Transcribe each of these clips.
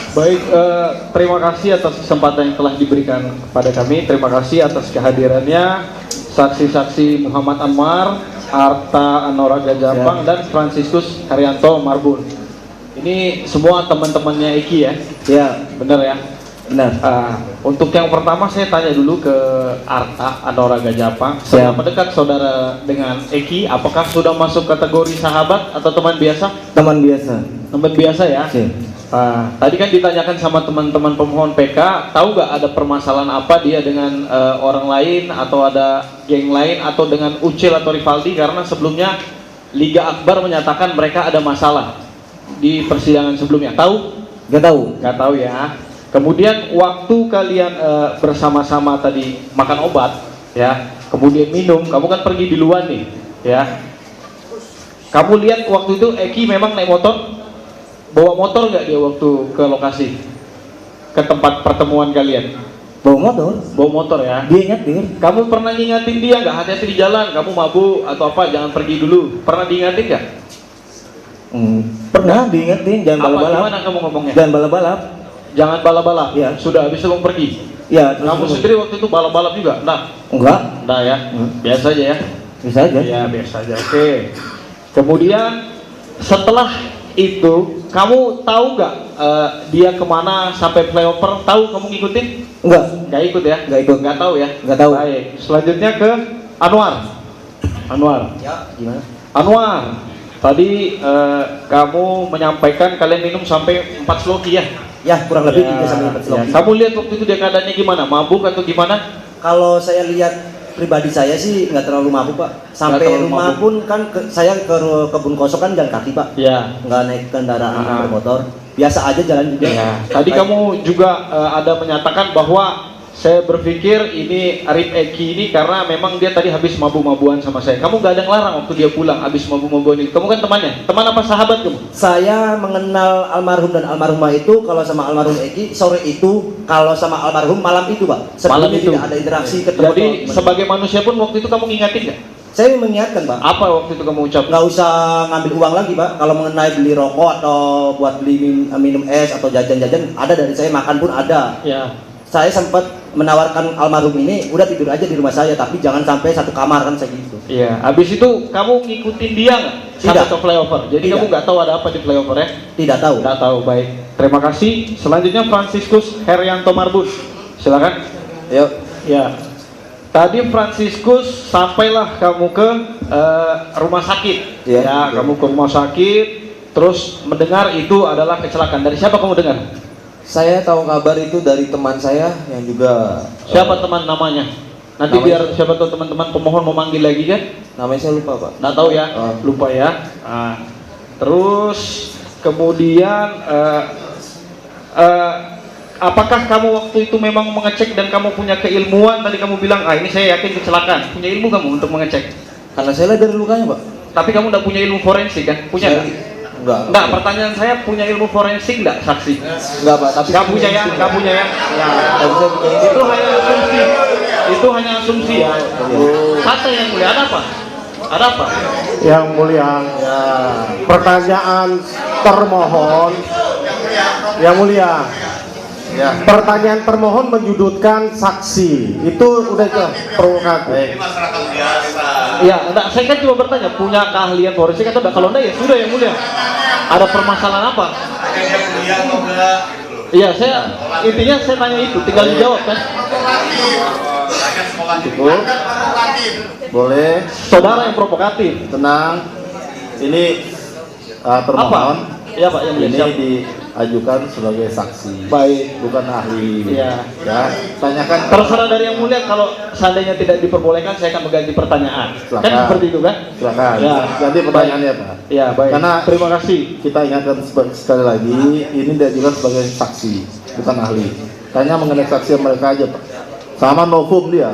Baik, terima kasih atas kesempatan yang telah diberikan kepada kami. Terima kasih atas kehadirannya saksi-saksi Muhammad Anwar, Arta Anoraga Japang, dan Franciscus Haryanto Marbun. Ini semua teman-temannya Eki ya? Ya, benar ya? Benar. Untuk yang pertama saya tanya dulu ke Arta Anoraga Japang. Seberapa dekat saudara dengan Eki? Apakah sudah masuk kategori sahabat atau teman biasa? Teman biasa. Teman biasa ya? Tadi kan ditanyakan sama teman-teman pemohon PK, tahu gak ada permasalahan apa dia dengan orang lain atau ada geng lain atau dengan Ucil atau Rivaldi, karena sebelumnya Liga Akbar menyatakan mereka ada masalah di persidangan sebelumnya. Tahu? Gak tahu. Gak tahu ya. Kemudian waktu kalian bersama-sama tadi makan obat ya, kemudian minum, kamu kan pergi duluan nih ya. Kamu lihat waktu itu Eki memang naik motor? Bawa motor nggak dia waktu ke lokasi, ke tempat pertemuan kalian? Bawa motor. Bawa motor ya. Dia ingetin. Kamu pernah ngingetin dia nggak, hati-hati di jalan, kamu mabuk atau apa, jangan pergi dulu? Pernah diingetin nggak? Pernah diingetin, jangan balap-balap. Gimana kamu ngomongnya? Jangan balap-balap. Jangan balap-balap. Ya. Sudah, habis itu kamu pergi. Ya. Kamu sendiri waktu itu balap-balap juga? Nah. Enggak. Nah ya. Biasa aja ya. Biasa aja. Ya biasa aja. Oke. Kemudian setelah itu kamu tahu nggak dia kemana sampai flyover? Tahu, kamu ngikutin? Nggak ikut ya? Nggak ikut. Nggak tahu ya? Nggak tahu. Baik, selanjutnya ke Anwar. Anwar. Ya, gimana? Anwar, tadi kamu menyampaikan kalian minum sampai 4 sloki ya? Ya, kurang lebih 3 sampai 4 sloki. Ya. Kamu lihat waktu itu dia keadaannya gimana? Mabuk atau gimana? Kalau saya lihat pribadi saya sih nggak terlalu mabuk Pak. Sampai rumah mabuk pun kan saya ke kebun kosong kan jalan kaki Pak. Iya. Nggak naik kendaraan bermotor. Biasa aja jalan juga. Ya. Tadi kamu juga ada menyatakan bahwa saya berpikir ini Arif Eki ini karena memang dia tadi habis mabu-mabuan sama saya. Kamu nggak ada ngelarang waktu dia pulang habis mabu-mabuan itu. Kamu kan temannya. Teman apa sahabat kamu? Saya mengenal almarhum dan almarhumah itu kalau sama almarhum Eki sore itu, kalau sama almarhum malam itu Pak. Sebelumnya malam itu tidak ada interaksi ketemu. Jadi sebagai manusia pun waktu itu kamu ngingetin nggak? Saya mengingatkan Pak. Apa waktu itu kamu ucap? Nggak usah ngambil uang lagi Pak. Kalau mengenai beli rokok atau buat beli minum es atau jajan-jajan ada dari saya, makan pun ada. Ya. Saya sempat menawarkan almarhum ini udah tidur aja di rumah saya, tapi jangan sampai satu kamar kan saya gitu. Iya. Habis itu kamu ngikutin dia nggak sampai ke flyover? Jadi tidak. Kamu nggak tahu ada apa di flyover ya? Tidak tahu. Tidak tahu. Baik. Terima kasih. Selanjutnya Franciscus Haryanto Marbun. Silakan. Yuk. Ya. Tadi Franciscus sampailah kamu ke rumah sakit. Ya. Ya. Kamu ke rumah sakit. Terus mendengar itu adalah kecelakaan. Dari siapa kamu dengar? Saya tahu kabar itu dari teman saya yang juga. Siapa teman namanya? Nanti namanya, biar siapa tahu teman-teman pemohon mau manggil lagi kan? Namanya saya lupa Pak. Nggak tahu ya? Lupa ya. Terus kemudian apakah kamu waktu itu memang mengecek dan kamu punya keilmuan? Tadi kamu bilang ini saya yakin kecelakaan. Punya ilmu kamu untuk mengecek? Karena saya lihat dari lukanya Pak. Tapi kamu nggak punya ilmu forensik kan? Punya nggak? Enggak, pertanyaan saya, punya ilmu forensik enggak saksi? Enggak Pak, tapi enggak punya ya, enggak punya ya. Ya, itu hanya asumsi. Itu hanya asumsi ya. Kata yang mulia, ada apa? Ada apa? Yang mulia, ya. Pertanyaan termohon. Yang mulia. Ya. Pertanyaan termohon menyudutkan saksi. Itu udah provokatif. Ini masyarakat biasa. Iya, enggak, saya kan cuma bertanya, punya keahlian forensik atau enggak? Kalau enggak ya sudah yang mulia. Ada permasalahan apa? Yang mulia atau enggak? Iya, saya intinya saya tanya itu, tinggal dijawab kan. Cukup. Boleh. Saudara yang provokatif. Tenang. Ini termohon. Iya Pak, yang ini diajukan sebagai saksi. Baik, bukan ahli. Iya. Ya, tanyakan. Terserah dari yang mulia, kalau seandainya tidak diperbolehkan saya akan mengganti pertanyaan. Silakan. Kan seperti itu kan? Silakan. Ya. Ganti pertanyaannya Pak. Iya, baik. Karena terima kasih. Kita ingatkan sekali lagi, ini diajukan sebagai saksi, bukan ahli. Tanya mengenai saksi mereka aja Pak. Sama novum dia.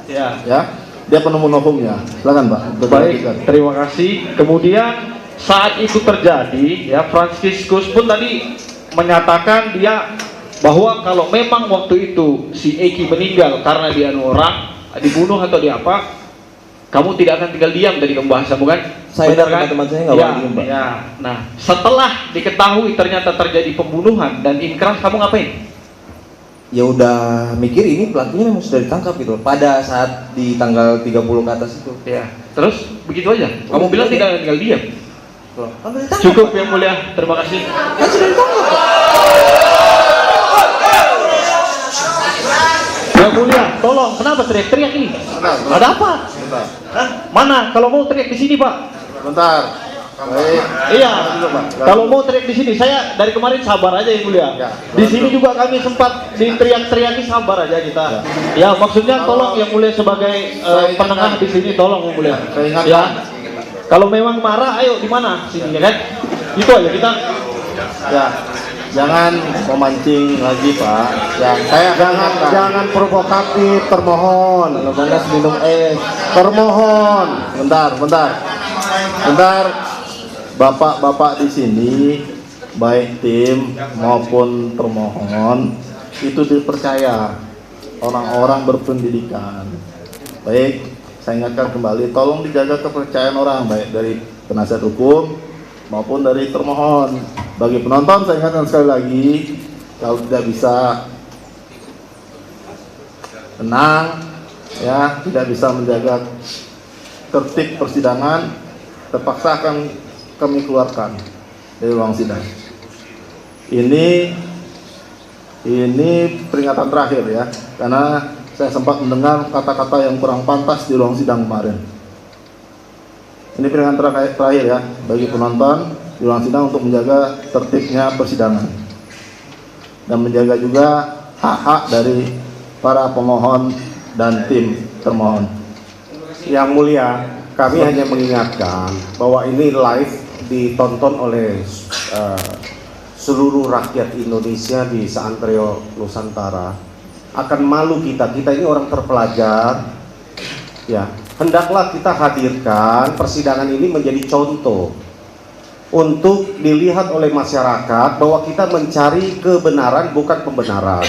Iya. Ya. Dia penemu novumnya. Silakan Pak. Baik, terima kasih. Kemudian saat itu terjadi, ya Franciscus pun tadi menyatakan dia bahwa kalau memang waktu itu si Eki meninggal karena dia orang dibunuh atau dia apa, Kamu tidak akan tinggal diam dari pembahasanmu kan? Saya dan teman-teman saya nggak boleh diam, Pak. Ya. Nah, setelah diketahui ternyata terjadi pembunuhan dan inkrah, kamu ngapain? Ya udah mikir ini pelakunya memang sudah ditangkap gitu pada saat di tanggal 30 ke atas itu. Ya. Terus begitu aja. Kamu bilang tidak akan tinggal diam. Cukup yang mulia, terima kasih. Kan sudah ditangkap, Pak. Yang mulia, tolong, kenapa teriak-teriak ini? Ada apa? Hah? Mana? Kalau mau teriak di sini, Pak. Bentar. Iya. Kalau mau teriak di sini, saya dari kemarin sabar aja yang mulia. Di sini juga kami sempat diteriak-teriaki, sabar aja kita. Ya, maksudnya tolong yang mulia sebagai penengah di sini, tolong yang mulia. Ya. Kalau memang marah, ayo di mana? Sini ya kan? Itu aja kita. Ya. Jangan memancing lagi, Pak. Ya, saya jangan provokatif, termohon. Kalau panas minum es. Termohon. Bentar. Bapak-bapak di sini, baik tim maupun termohon, itu dipercaya orang-orang berpendidikan. Baik, saya ingatkan kembali, tolong dijaga kepercayaan orang, baik dari penasihat hukum maupun dari termohon. Bagi penonton saya ingatkan sekali lagi, kalau tidak bisa tenang, ya, tidak bisa menjaga tertib persidangan, terpaksa akan kami keluarkan dari ruang sidang. Ini peringatan terakhir ya, karena saya sempat mendengar kata-kata yang kurang pantas di ruang sidang kemarin. Ini peringatan terakhir ya bagi penonton di ruang sidang untuk menjaga tertibnya persidangan dan menjaga juga hak-hak dari para pemohon dan tim termohon. Yang mulia, kami hanya mengingatkan bahwa ini live ditonton oleh seluruh rakyat Indonesia di Seantero Nusantara. Akan malu kita ini orang terpelajar. Ya, hendaklah kita hadirkan persidangan ini menjadi contoh untuk dilihat oleh masyarakat bahwa kita mencari kebenaran bukan pembenaran.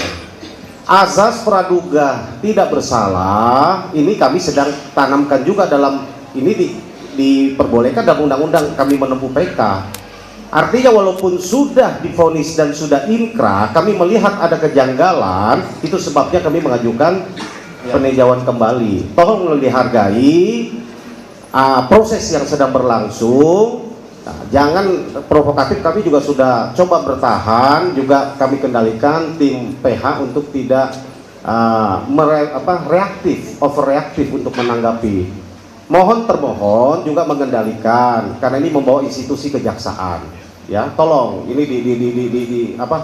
Azas praduga tidak bersalah ini kami sedang tanamkan juga dalam ini diperbolehkan dalam undang-undang kami menempuh PK. Artinya walaupun sudah divonis dan sudah inkrah, kami melihat ada kejanggalan, itu sebabnya kami mengajukan peninjauan kembali. Tolong dihargai proses yang sedang berlangsung. Nah, jangan provokatif, kami juga sudah coba bertahan, juga kami kendalikan tim PH untuk tidak reaktif, overreaktif untuk menanggapi. Mohon termohon juga mengendalikan, karena ini membawa institusi kejaksaan. Ya, tolong ini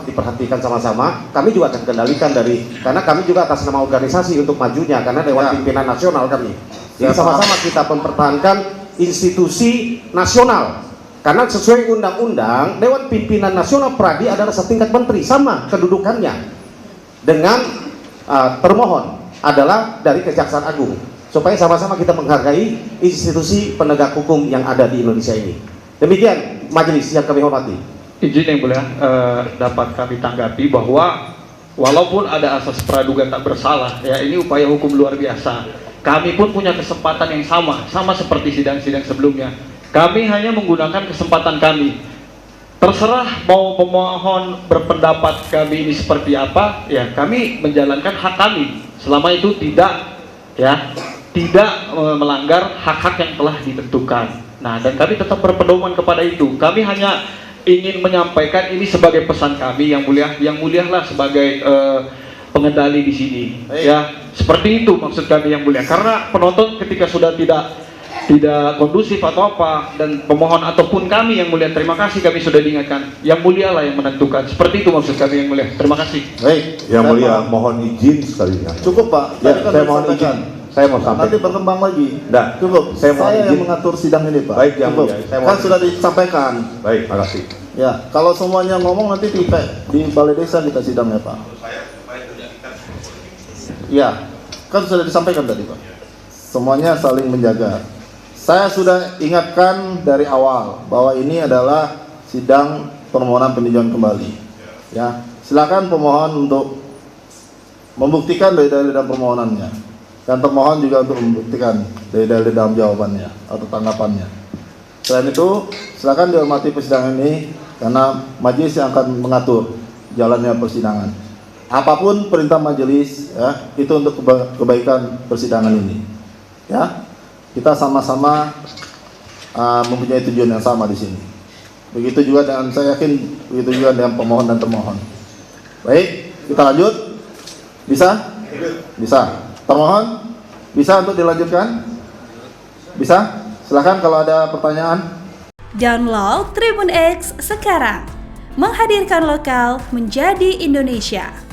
diperhatikan sama-sama. Kami juga akan kendalikan karena kami juga atas nama organisasi untuk majunya, karena Dewan Pimpinan Nasional kami. Jadi sama-sama kita mempertahankan institusi nasional. Karena sesuai undang-undang, Dewan Pimpinan Nasional Pradi adalah setingkat menteri, sama kedudukannya dengan termohon adalah dari Kejaksaan Agung, supaya sama-sama kita menghargai institusi penegak hukum yang ada di Indonesia ini. Demikian majelis yang kami hormati. Izin yang mulia, dapat kami tanggapi bahwa walaupun ada asas praduga tak bersalah, ya ini upaya hukum luar biasa. Kami pun punya kesempatan yang sama seperti sidang-sidang sebelumnya. Kami hanya menggunakan kesempatan kami. Terserah mau pemohon berpendapat kami ini seperti apa, ya kami menjalankan hak kami. Selama itu tidak melanggar hak-hak yang telah ditentukan. Nah, dan kami tetap berpedoman kepada itu. Kami hanya ingin menyampaikan ini sebagai pesan kami yang mulialah sebagai pengendali di sini. Ya, seperti itu maksud kami yang mulia. Karena penonton ketika sudah tidak kondusif atau apa, dan pemohon ataupun kami yang mulia, terima kasih kami sudah diingatkan. Yang mulia lah yang menentukan. Seperti itu maksud kami yang mulia. Terima kasih. Baik, yang mulia mohon izin sekali ya. Cukup Pak. Ya, saya mohon izin. Saya mau sampaikan. Nanti berkembang lagi. Nah, cukup. Saya yang mengatur sidang ini Pak. Baik, yang cukup. mulia. Kan sudah disampaikan. Baik, makasih. Ya, kalau semuanya ngomong nanti di balai desa kita sidang ya Pak. Ya, kan sudah disampaikan tadi Pak. Semuanya saling menjaga. Saya sudah ingatkan dari awal bahwa ini adalah sidang permohonan peninjauan kembali. Ya, silakan pemohon untuk membuktikan dari dalam permohonannya. dan termohon juga untuk membuktikan dari dalil dalam jawabannya atau tanggapannya. Selain itu, silakan dihormati persidangan ini karena majelis yang akan mengatur jalannya persidangan. Apapun perintah majelis, ya, itu untuk kebaikan persidangan ini. Ya, kita sama-sama mempunyai tujuan yang sama di sini. Begitu juga dengan, saya yakin begitu juga dengan pemohon dan termohon. Baik, kita lanjut. Bisa? Bisa. Termohon, bisa untuk dilanjutkan? Bisa? Silakan kalau ada pertanyaan. Download Tribun X sekarang, menghadirkan lokal menjadi Indonesia.